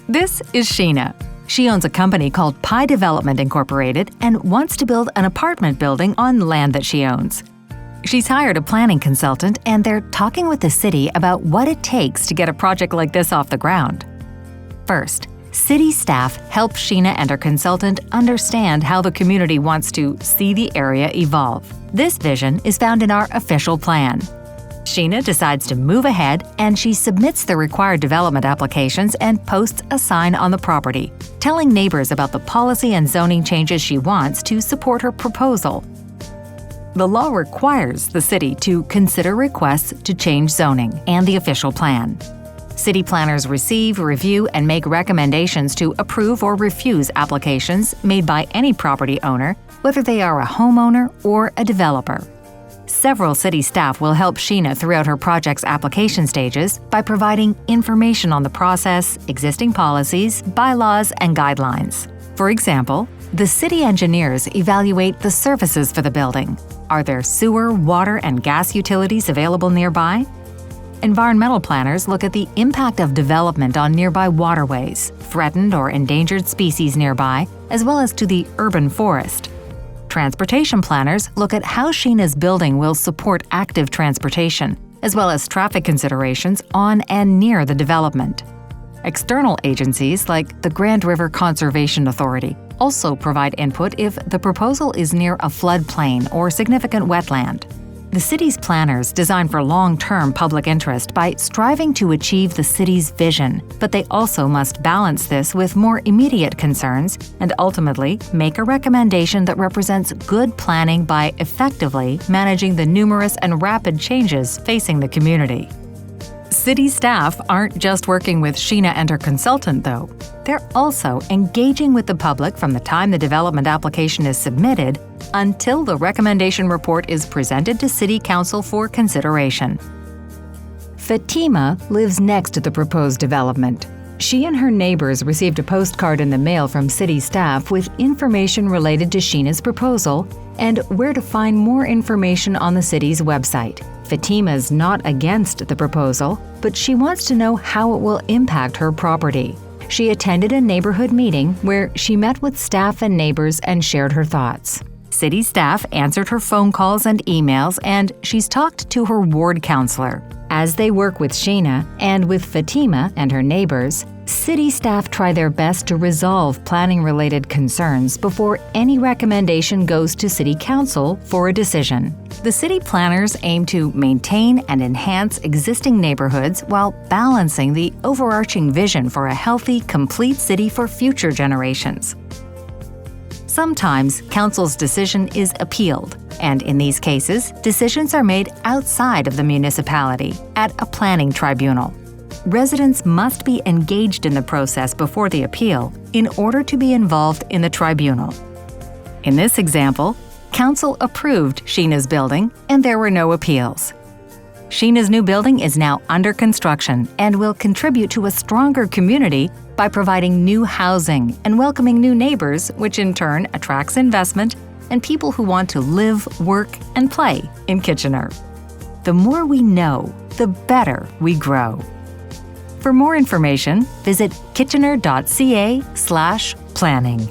This is Sheena. She owns a company called Pi Development Incorporated and wants to build an apartment building on land that she owns. She's hired a planning consultant and they're talking with the city about what it takes to get a project like this off the ground. First, city staff help Sheena and her consultant understand how the community wants to see the area evolve. This vision is found in our official plan. Sheena decides to move ahead and she submits the required development applications and posts a sign on the property, telling neighbors about the policy and zoning changes she wants to support her proposal. The law requires the city to consider requests to change zoning and the official plan. City planners receive, review, and make recommendations to approve or refuse applications made by any property owner, whether they are a homeowner or a developer. Several city staff will help Sheena throughout her project's application stages by providing information on the process, existing policies, bylaws, and guidelines. For example, the city engineers evaluate the services for the building. Are there sewer, water, and gas utilities available nearby? Environmental planners look at the impact of development on nearby waterways, threatened or endangered species nearby, as well as to the urban forest. Transportation planners look at how Sheena's building will support active transportation, as well as traffic considerations on and near the development. External agencies like the Grand River Conservation Authority also provide input if the proposal is near a floodplain or significant wetland. The city's planners design for long-term public interest by striving to achieve the city's vision, but they also must balance this with more immediate concerns and ultimately make a recommendation that represents good planning by effectively managing the numerous and rapid changes facing the community. City staff aren't just working with Sheena and her consultant, though. They're also engaging with the public from the time the development application is submitted until the recommendation report is presented to City Council for consideration. Fatima lives next to the proposed development. She and her neighbors received a postcard in the mail from city staff with information related to Sheena's proposal and where to find more information on the city's website. Fatima's not against the proposal, but she wants to know how it will impact her property. She attended a neighborhood meeting where she met with staff and neighbors and shared her thoughts. City staff answered her phone calls and emails, and she's talked to her ward counselor. As they work with Sheena and with Fatima and her neighbors, city staff try their best to resolve planning-related concerns before any recommendation goes to City Council for a decision. The city planners aim to maintain and enhance existing neighborhoods while balancing the overarching vision for a healthy, complete city for future generations. Sometimes council's decision is appealed, and in these cases, decisions are made outside of the municipality at a planning tribunal. Residents must be engaged in the process before the appeal in order to be involved in the tribunal. In this example, council approved Sheena's building and there were no appeals. Sheena's new building is now under construction and will contribute to a stronger community by providing new housing and welcoming new neighbors, which in turn attracts investment and people who want to live, work, and play in Kitchener. The more we know, the better we grow. For more information, visit kitchener.ca/planning.